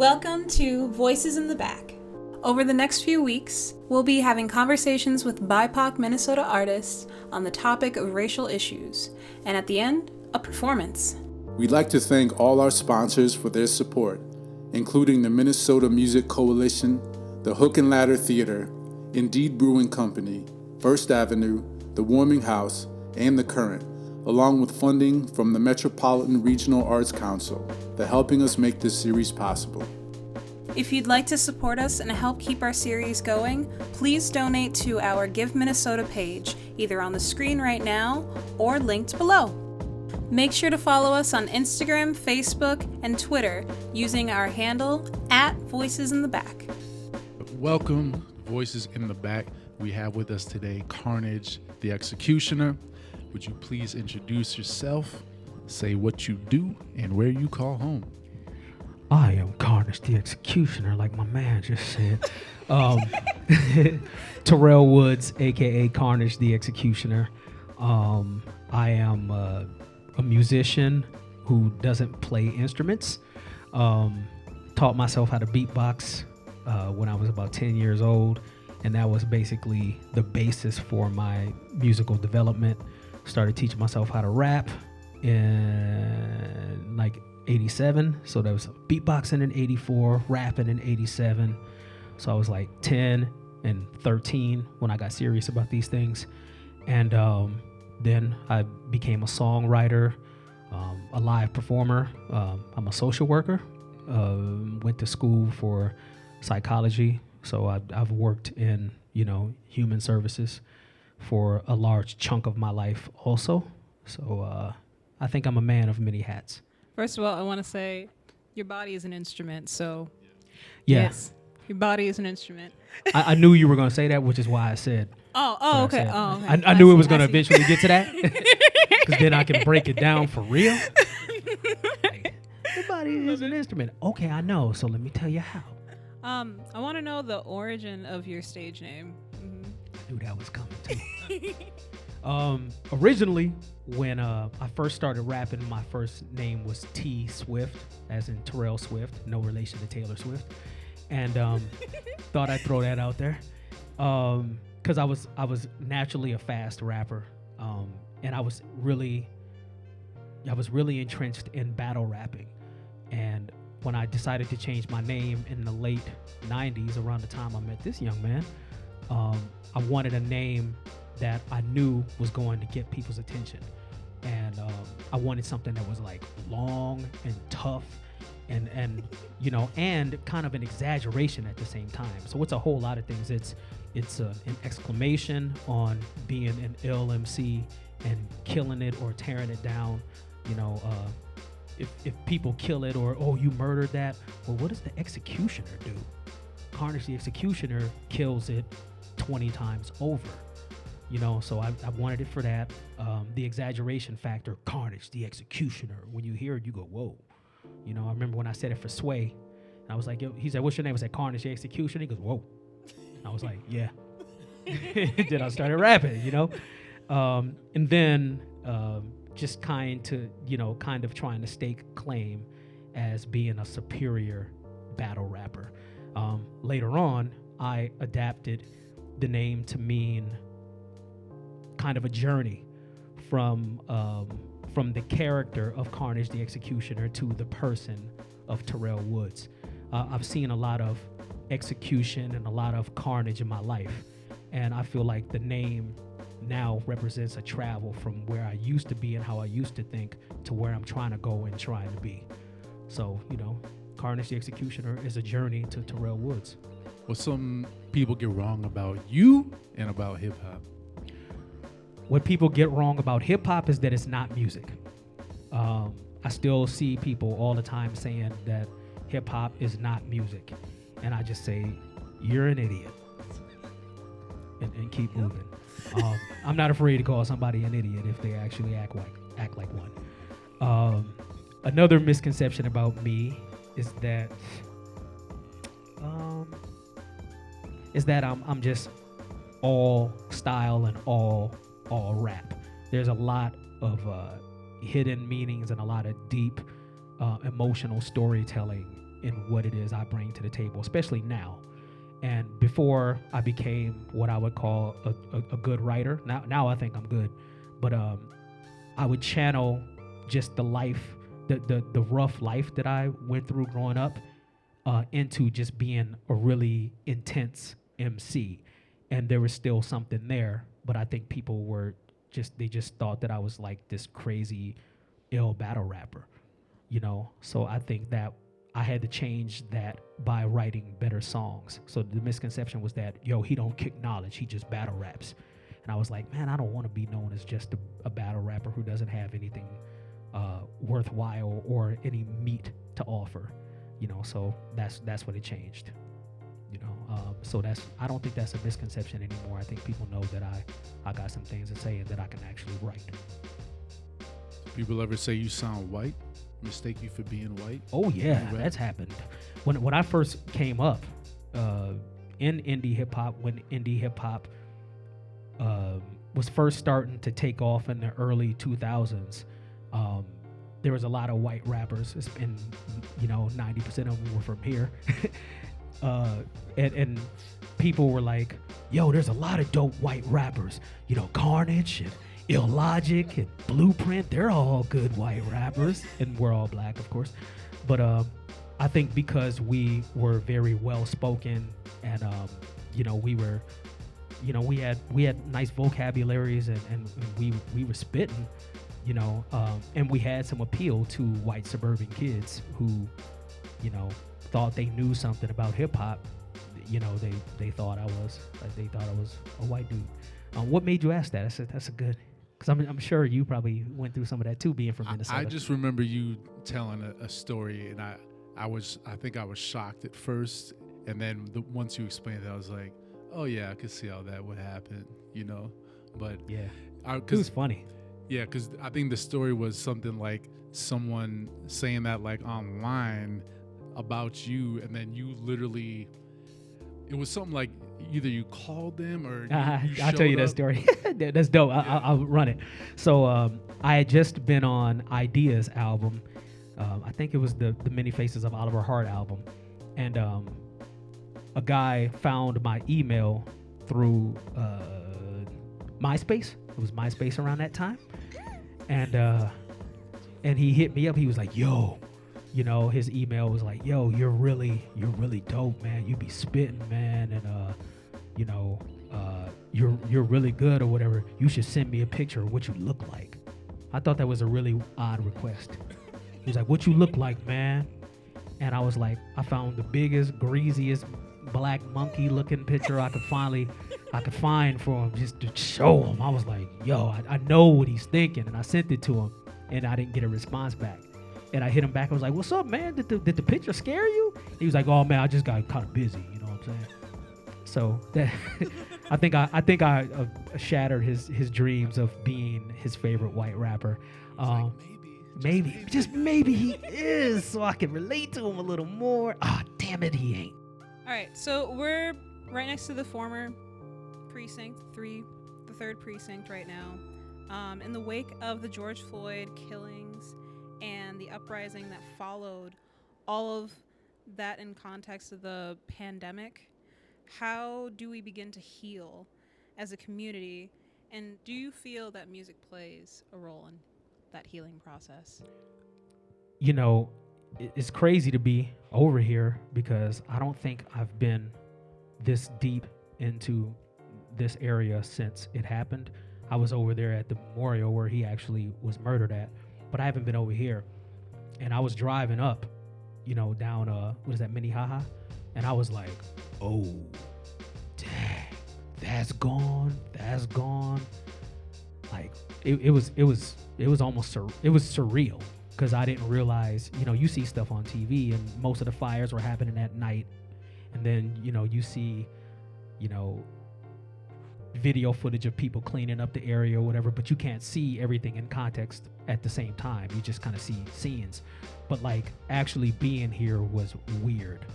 Welcome to Voices in the Back. Over the next few weeks, we'll be having conversations with BIPOC Minnesota artists on the topic of racial issues, and at the end, a performance. We'd like to thank all our sponsors for their support, including the Minnesota Music Coalition, the Hook and Ladder Theater, Indeed Brewing Company, First Avenue, The Warming House, and The Current, along with funding from the Metropolitan Regional Arts Council, for helping us make this series possible. If you'd like to support us and help keep our series going, please donate to our Give Minnesota page, either on the screen right now or linked below. Make sure to follow us on Instagram, Facebook, and Twitter using our handle @VoicesInTheBack. Welcome, Voices in the Back. We have with us today Carnage The Executioner. Would you please introduce yourself, say what you do, and where you call home? I am Carnage the Executioner, like my man just said. Terrell Woods, a.k.a. Carnage the Executioner. I am a musician who doesn't play instruments. Taught myself how to beatbox when I was about 10 years old, and that was basically the basis for my musical development. Started teaching myself how to rap in like 87. So there was beatboxing in 84, rapping in 87. So I was like 10 and 13 when I got serious about these things. And then I became a songwriter, a live performer. I'm a social worker. Went to school for psychology. So I've worked in, human services for a large chunk of my life also. So I think I'm a man of many hats. First of all, I want to say your body is an instrument, so yeah. Yes, your body is an instrument. I knew you were going to say that, which is why I said. Okay. I knew it was going to eventually get to that, because then I can break it down for real. Like, your body is an instrument. Okay, I know. So let me tell you how. I want to know the origin of your stage name. Mm-hmm. I knew that was coming too. Originally, when I first started rapping, my first name was T Swift, as in Terrell Swift, no relation to Taylor Swift, and thought I'd throw that out there, because I was naturally a fast rapper, and I was really entrenched in battle rapping, and when I decided to change my name in the late 90s, around the time I met this young man, I wanted a name that I knew was going to get people's attention. And I wanted something that was like long and tough and kind of an exaggeration at the same time. So it's a whole lot of things. It's an exclamation on being an ill MC and killing it or tearing it down. If people kill it or, oh, you murdered that, well, what does the executioner do? Carnage the Executioner kills it 20 times over. So I wanted it for that. The exaggeration factor, Carnage the Executioner. When you hear it, you go, whoa. I remember when I said it for Sway, and I was like, yo, he said, what's your name? I said, Carnage the Executioner. He goes, whoa. And I was like, yeah. Then I started rapping, and then just kind of trying to stake claim as being a superior battle rapper. Later on, I adapted the name to mean kind of a journey from the character of Carnage the Executioner to the person of Terrell Woods. I've seen a lot of execution and a lot of carnage in my life, and I feel like the name now represents a travel from where I used to be and how I used to think to where I'm trying to go and trying to be. So, Carnage the Executioner is a journey to Terrell Woods. What some people get wrong about you and about hip-hop? What people get wrong about hip-hop is that it's not music. I still see people all the time saying that hip-hop is not music. And I just say, you're an idiot. And keep moving. I'm not afraid to call somebody an idiot if they actually act like one. Another misconception about me is that I'm just all style and all rap. There's a lot of hidden meanings and a lot of deep emotional storytelling in what it is I bring to the table, especially now. And before I became what I would call a good writer, now I think I'm good, but I would channel just the life, the rough life that I went through growing up into just being a really intense MC. And there was still something there, but I think people were they just thought that I was like this crazy, ill battle rapper, So I think that I had to change that by writing better songs. So the misconception was that, he don't kick knowledge, he just battle raps. And I was like, man, I don't want to be known as just a battle rapper who doesn't have anything worthwhile or any meat to offer, So that's when it changed, So I don't think that's a misconception anymore. I think people know that I got some things to say and that I can actually write. People ever say you sound white? Mistake you for being white? Oh yeah, that's happened. When I first came up in indie hip hop, when indie hip hop was first starting to take off in the early 2000s, there was a lot of white rappers, and 90% of them were from here. And people were like, yo, there's a lot of dope white rappers, Carnage and Illogic and Blueprint, they're all good white rappers, and we're all black, of course. But I think because we were very well spoken, and we were, we had nice vocabularies, and we were spitting, and we had some appeal to white suburban kids who, thought they knew something about hip hop. They thought I was a white dude. What made you ask that? That's a good. Because I'm sure you probably went through some of that too, being from Minnesota. I just remember you telling a story, and I think I was shocked at first, and then once you explained it, I was like, oh yeah, I could see how that would happen, But yeah, it was funny. Yeah, because I think the story was something like someone saying that like online about you, and then you literally, it was something like either you called them or you I'll tell you that story. That's dope. Yeah. I'll run it. So I had just been on Idea's album. I think it was the Many Faces of Oliver Hart album. And a guy found my email through MySpace. It was MySpace around that time. And he hit me up. He was like, yo, his email was like, yo, you're really dope, man. You be spitting, man. And, you're really good or whatever. You should send me a picture of what you look like. I thought that was a really odd request. He was like, what you look like, man? And I was like, I found the biggest, greasiest black monkey looking picture I could find for him just to show him. I was like, yo, I know what he's thinking. And I sent it to him, and I didn't get a response back. And I hit him back. I was like, what's up, man? Did the picture scare you? He was like, oh man, I just got kind of busy. You know what I'm saying? So that I think I shattered his dreams of being his favorite white rapper. Like, maybe, just maybe he is, so I can relate to him a little more. Damn it, he ain't. All right, so we're right next to the former precinct 3, the 3rd precinct right now. In the wake of the George Floyd killings and the uprising that followed, all of that in context of the pandemic, how do we begin to heal as a community? And do you feel that music plays a role in that healing process? It's crazy to be over here because I don't think I've been this deep into this area since it happened. I was over there at the memorial where he actually was murdered at, but I haven't been over here. And I was driving up, down, what is that, Minnehaha? And I was like, oh, dang, that's gone. Like, it was almost, it was surreal because I didn't realize, you see stuff on TV and most of the fires were happening at night. And then, you see, video footage of people cleaning up the area or whatever, but you can't see everything in context at the same time. You just kind of see scenes. But like actually being here was weird,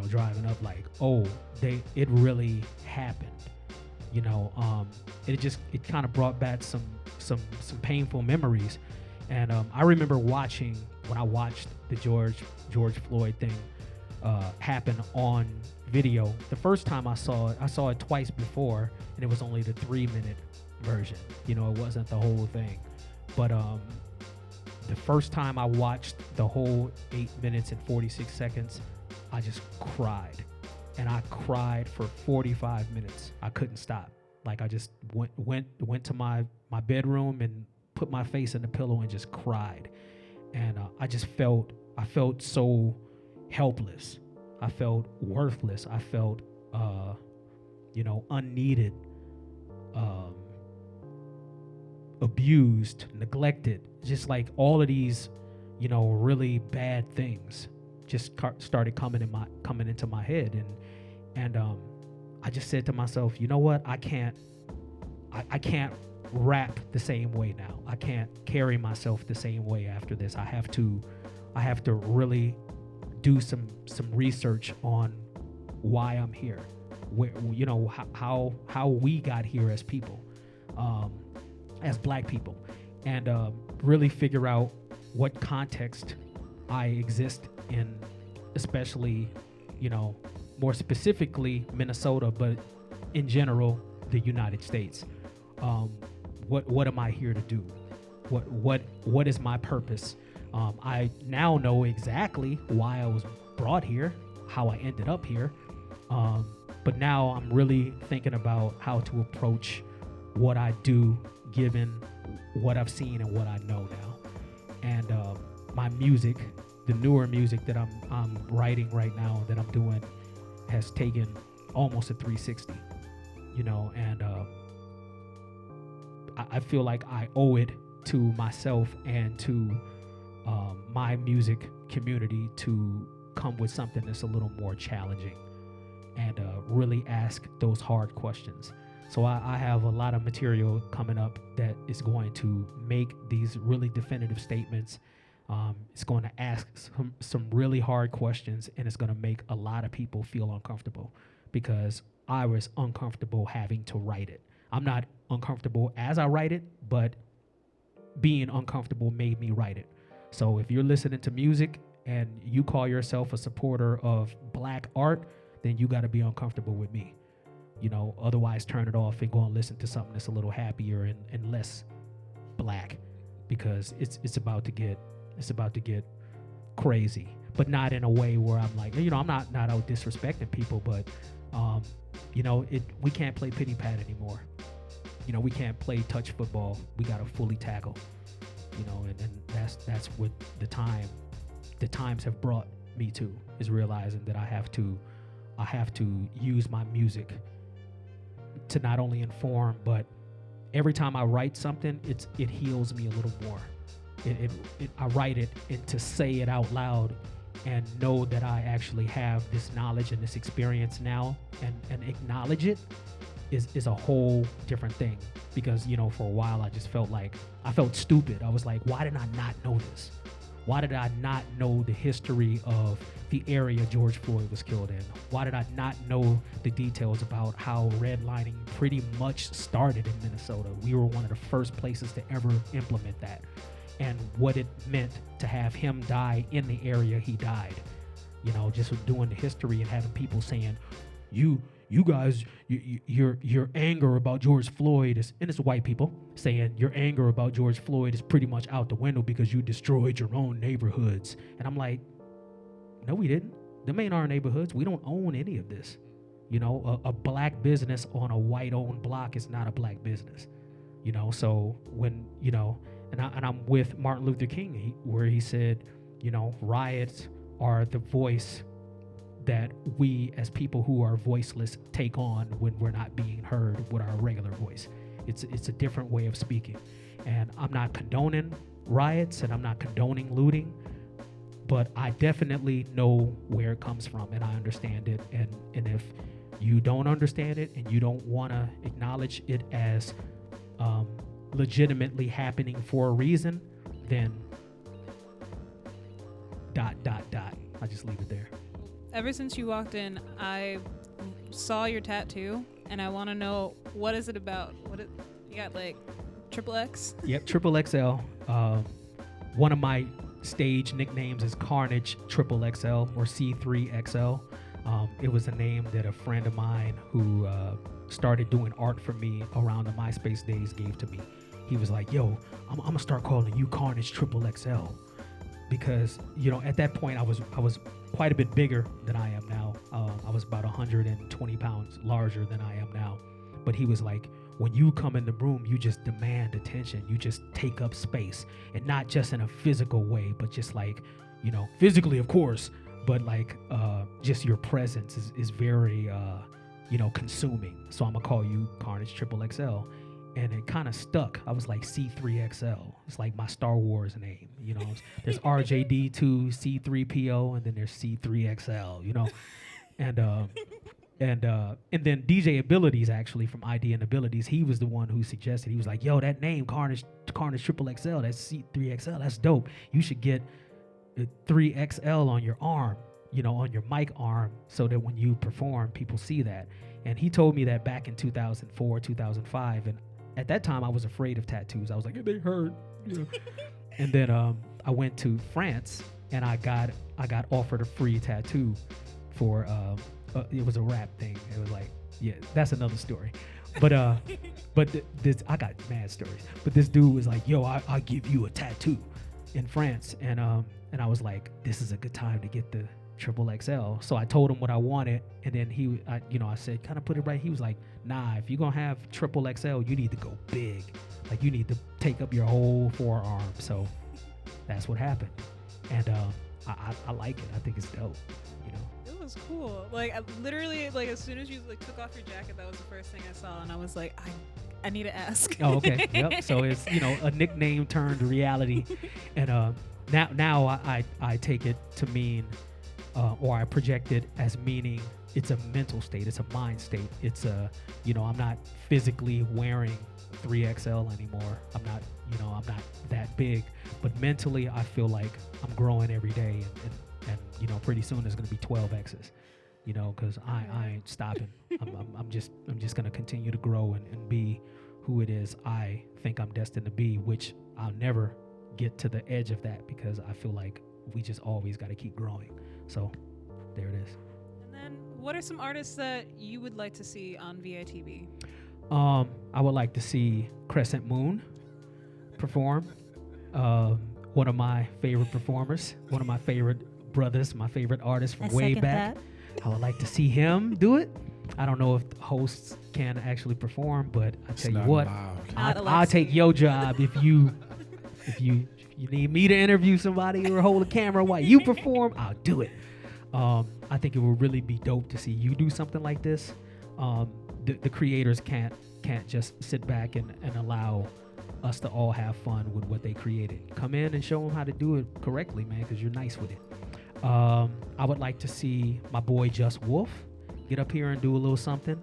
driving up like, oh, it really happened. It kind of brought back some painful memories. And I remember when I watched the George Floyd thing, happen on video. The first time I saw it twice before, and it was only the 3-minute version. You know, it wasn't the whole thing. But the first time I watched the whole 8 minutes and 46 seconds, I just cried. And I cried for 45 minutes. I couldn't stop. Like, I just went to my bedroom and put my face in the pillow and just cried. And I felt so helpless. I felt worthless. I felt, unneeded, abused, neglected. Just like all of these, really bad things just started coming into my head. And I just said to myself, you know what? I can't rap the same way now. I can't carry myself the same way after this. I have to really do some research on why I'm here, where, how we got here as people, as Black people, and really figure out what context I exist in, especially, more specifically Minnesota, but in general, the United States. What am I here to do? What is my purpose? I now know exactly why I was brought here, how I ended up here. But now I'm really thinking about how to approach what I do, given what I've seen and what I know now. And my music, the newer music that I'm writing right now, that I'm doing, has taken almost a 360, and I feel like I owe it to myself and to my music community to come with something that's a little more challenging and really ask those hard questions. So I have a lot of material coming up that is going to make these really definitive statements. It's going to ask some really hard questions, and it's going to make a lot of people feel uncomfortable, because I was uncomfortable having to write it. I'm not uncomfortable as I write it, but being uncomfortable made me write it. So if you're listening to music and you call yourself a supporter of Black art, then you got to be uncomfortable with me. Otherwise turn it off and go and listen to something that's a little happier and less Black, because it's about to get crazy, but not in a way where I'm like, I'm not out disrespecting people, but we can't play pity pat anymore. We can't play touch football. We got to fully tackle. And that's what the times have brought me to, is realizing that I have to use my music to not only inform, but every time I write something, it heals me a little more. I write it, and to say it out loud and know that I actually have this knowledge and this experience now, and acknowledge it is a whole different thing. Because, for a while I just felt like I felt stupid. I was like, why did I not know this? Why did I not know the history of the area George Floyd was killed in? Why did I not know the details about how redlining pretty much started in Minnesota? We were one of the first places to ever implement that, and what it meant to have him die in the area he died. Just doing the history and having people saying, you guys, your anger about George Floyd is, and it's white people saying your anger about George Floyd is pretty much out the window because you destroyed your own neighborhoods. And I'm like, no, we didn't. Them ain't our neighborhoods. We don't own any of this. A Black business on a white-owned block is not a Black business. So when, and I'm with Martin Luther King, where he said, riots are the voice that we as people who are voiceless take on when we're not being heard with our regular voice. It's a different way of speaking. And I'm not condoning riots, and I'm not condoning looting, but I definitely know where it comes from, and I understand it. And if you don't understand it and you don't want to acknowledge it as legitimately happening for a reason, then ... I just leave it there. Ever since you walked in, I saw your tattoo, and I want to know, what is it about? You got like XXX? Yep, XXL. One of my stage nicknames is Carnage XXL or C3XL. It was a name that a friend of mine who started doing art for me around the MySpace days gave to me. He was like, yo, I'm gonna start calling you Carnage XXL, because at that point I was quite a bit bigger than I am now. I was about 120 pounds larger than I am now. But he was like, when you come in the room, you just demand attention. You just take up space, and not just in a physical way, but just like, physically, of course, but like just your presence is very, consuming. So I'm gonna call you Carnage XXL. And it kind of stuck. I was like C3XL. It's like my Star Wars name. There's RJD2, C3PO, and then there's C3XL. And then DJ Abilities, actually, from ID and Abilities, he was the one who suggested. He was like, yo, that name Carnage XXL, that's C3XL, that's dope. You should get 3XL on your arm, on your mic arm, so that when you perform, people see that. And he told me that back in 2004, 2005, and at that time I was afraid of tattoos. I was like, they hurt. And then I went to France, and I got offered a free tattoo for it was a rap thing. It was like, yeah, that's another story. But this I got mad stories. But this dude was like, yo, I'll give you a tattoo in France, and I was like, this is a good time to get the XXL. So I told him what I wanted, and then I said, kind of put it right. He was like, nah, if you're gonna have XXL, you need to go big. Like, you need to take up your whole forearm. So that's what happened, and I like it. I think it's dope. It was cool. Like, I literally, like, as soon as you took off your jacket, that was the first thing I saw, and I was like, I need to ask. Oh, okay. Yep. So it's a nickname turned reality, and now I take it to mean, or I project it as meaning it's a mental state, it's a mind state. It's I'm not physically wearing 3XL anymore. I'm not that big, but mentally I feel like I'm growing every day, and pretty soon there's gonna be 12X's, because I ain't stopping. I'm just gonna continue to grow and be who it is I think I'm destined to be, which I'll never get to the edge of that, because I feel like we just always got to keep growing. So there it is. And then what are some artists that you would like to see on VITB? I would like to see Crescent Moon perform. One of my favorite performers, one of my favorite brothers, my favorite artist from way back. I would like to see him do it. I don't know if hosts can actually perform, but I tell you what, I'll take your job if you need me to interview somebody or hold a camera while you perform. I'll do it. I think it would really be dope to see you do something like this. The creators can't just sit back and allow us to all have fun with what they created. Come in and show them how to do it correctly, man, because you're nice with it. I would like to see my boy Just Wolf get up here and do a little something.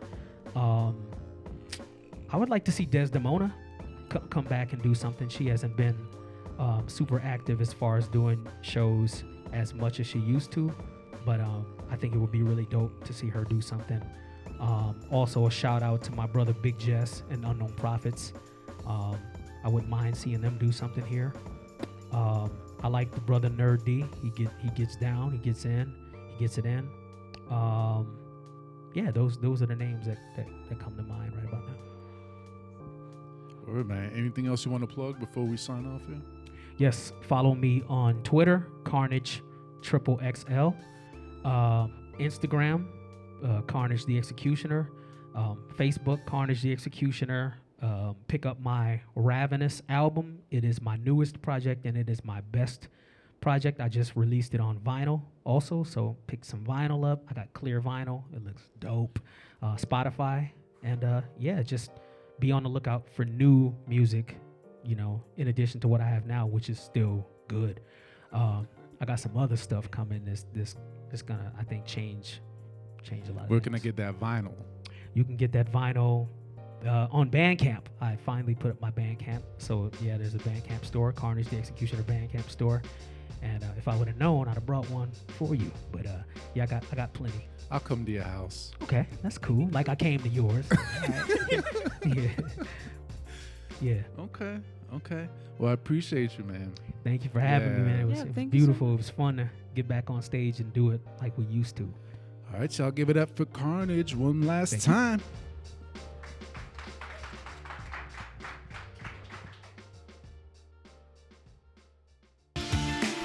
I would like to see Desdemona come back and do something. She hasn't been super active as far as doing shows as much as she used to, but I think it would be really dope to see her do something. Also, a shout out to my brother Big Jess and Unknown Prophets. I wouldn't mind seeing them do something here. I like the brother Nerd D. He gets down, he gets in, he gets it in. Yeah, those are the names that come to mind right about now. All right, man. Anything else you want to plug before we sign off here? Yes, follow me on Twitter, Carnage XXL, Instagram, Carnage The Executioner, Facebook, Carnage The Executioner. Pick up my Ravenous album. It is my newest project, and it is my best project. I just released it on vinyl also, so pick some vinyl up. I got clear vinyl. It looks dope. Spotify, and just be on the lookout for new music, in addition to what I have now, which is still good. I got some other stuff coming. This gonna, I think, change a lot of Where things. can I get that vinyl? You can get that vinyl on Bandcamp. I finally put up my Bandcamp. So yeah, there's a Bandcamp store, Carnage The Executioner Bandcamp store. And if I would have known, I'd have brought one for you. But yeah, I got plenty. I'll come to your house. Okay, that's cool. Like I came to yours. Yeah. Yeah. Okay. Okay. Well, I appreciate you, man. Thank you for having me, man. It was, Yeah, it was thank you so beautiful. It was fun to get back on stage and do it like we used to. All right, y'all give it up for Carnage one last Thank you. time.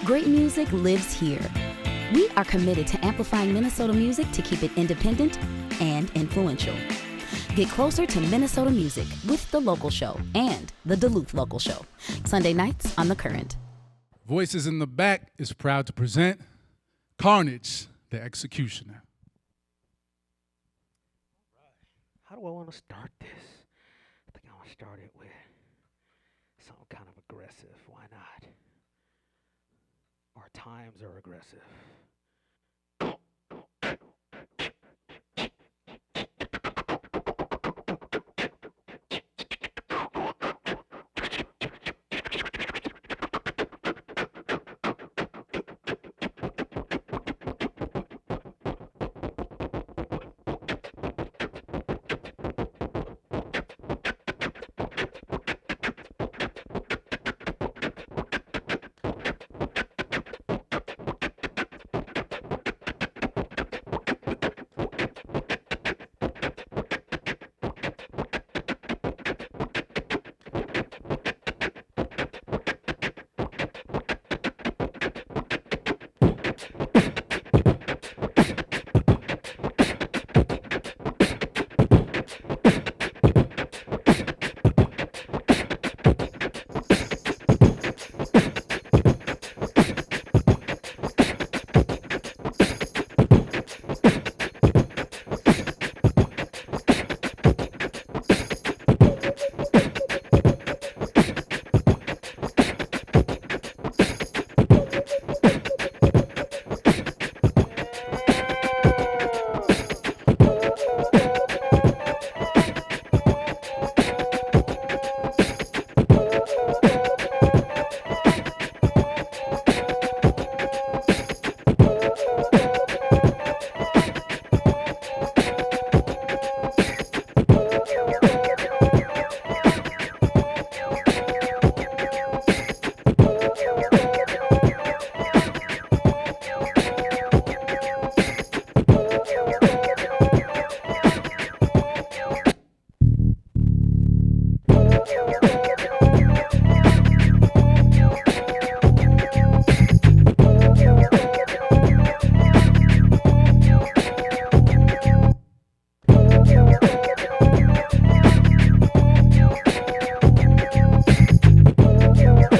Great music lives here. We are committed to amplifying Minnesota music to keep it independent and influential. Get closer to Minnesota music with The Local Show and The Duluth Local Show. Sunday nights on The Current. Voices in the Back is proud to present Carnage The Executioner. How do I want to start this? I think I want to start it with something kind of aggressive. Why not? Our times are aggressive.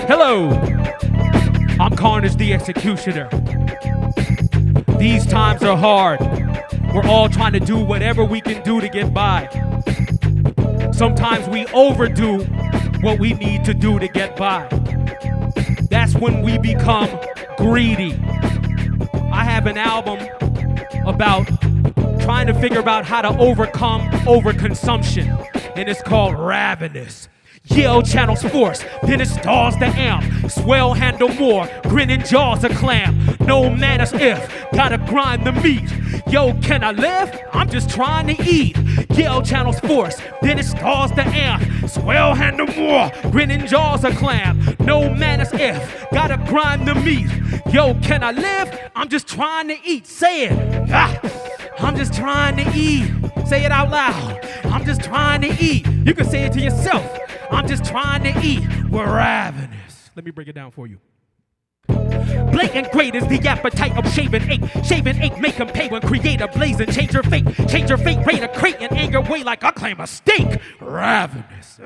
Hello, I'm Carnage the Executioner. These times are hard. We're all trying to do whatever we can do to get by. Sometimes we overdo what we need to do to get by. That's when we become greedy. I have an album about trying to figure out how to overcome overconsumption, and it's called Ravenous. Yell channels force, then it stalls the amp. Swell handle more, grinning jaws a clam. No manners if, gotta grind the meat. Yo, can I live? I'm just trying to eat. Yell channels force, then it stalls the amp. Swell handle more, grinning jaws a clam. No manners if, gotta grind the meat. Yo, can I live? I'm just trying to eat. Say it. I'm just trying to eat. Say it out loud. I'm just trying to eat. You can say it to yourself. I'm just trying to eat. We're ravenous. Let me break it down for you. Blatant great is the appetite of shaven ache. Shaven ache make them pay when creator blaze and change your fate. Change your fate, rate a crate and anger way like I claim a steak. Ravenous.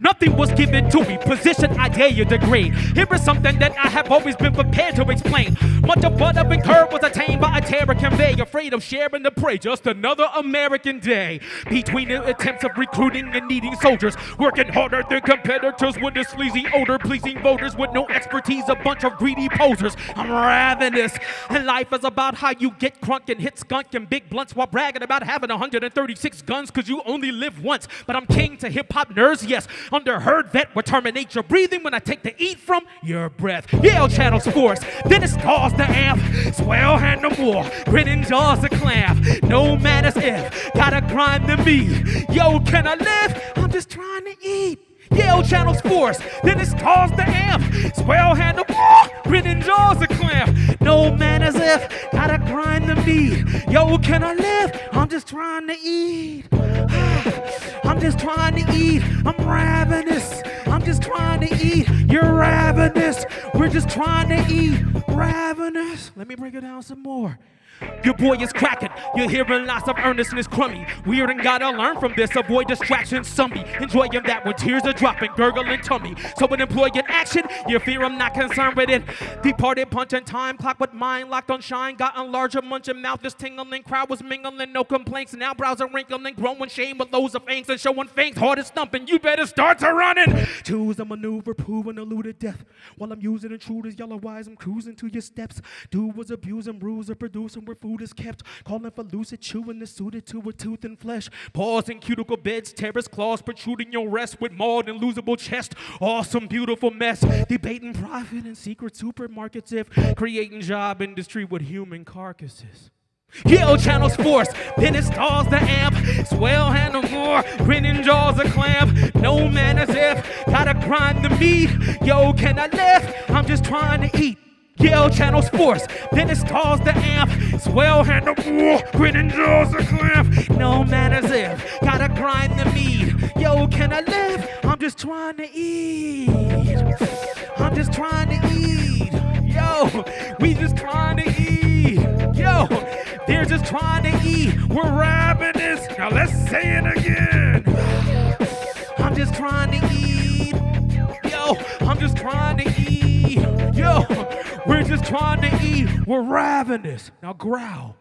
Nothing was given to me, position I dare you degrade. Here is something that I have always been prepared to explain. Much of what I've incurred was attained by a terror convey, afraid of sharing the prey, just another American day. Between the attempts of recruiting and needing soldiers, working harder than competitors with a sleazy odor, pleasing voters with no expertise, a bunch of greedy posers. I'm ravenous, and life is about how you get crunk and hit skunk and big blunts while bragging about having 136 guns cause you only live once. But I'm king to hip-hop nerds, yes. Under herd vet will terminate your breathing when I take the eat from your breath. Yell channels force, then it stalls the amp. Swell handle more, grinning jaws a clam. No manners if, gotta grind the meat. Yo, can I live? I'm just trying to eat. Yale channels force, then it stalls the amp. Swell handle, grinning jaws a clamp. No man as if, gotta grind the meat. Yo, can I live? I'm just trying to eat. I'm just trying to eat. I'm ravenous. I'm just trying to eat. You're ravenous. We're just trying to eat. Ravenous. Let me break it down some more. Your boy is cracking, you're hearing lots of earnestness crummy. Weird and gotta learn from this, avoid distractions, zombie. Enjoying that when tears are dropping, gurgling tummy. So when employing action, you fear I'm not concerned with it. Departed punching time clock with mind locked on shine. Gotten larger, munching mouth is tingling. Crowd was mingling, no complaints. Now brows are wrinkling, growing shame with loads of fangs and showing fangs. Heart is thumping, you better start to running. Choose a maneuver, prove and eluded death. While I'm using intruders, yellow eyes, I'm cruising to your steps. Dude was abusing, bruising, producing where food is kept. Calling for lucid, chewing is suited to a tooth and flesh. Paws in cuticle beds, terrorist claws protruding your rest with mauled and losable chest. Awesome, beautiful mess. Debating profit in secret supermarkets if creating job industry with human carcasses. Yale channels force, then it stalls the amp. Swell handle more, grinning jaws a clamp. No man as if, gotta grind the meat. Yo, can I live? I'm just trying to eat. Yale channels force, then it stalls the amp. Swell handle more, grinning jaws a clamp. No man as if, gotta grind the meat. Yo, can I live? I'm just trying to eat. I'm just trying to eat. Yo, we just trying to eat. Yo, they're just trying to eat. We're ravenous. Now let's say it again. I'm just trying to eat. Yo, I'm just trying to eat. Yo, we're just trying to eat. We're ravenous. Now growl.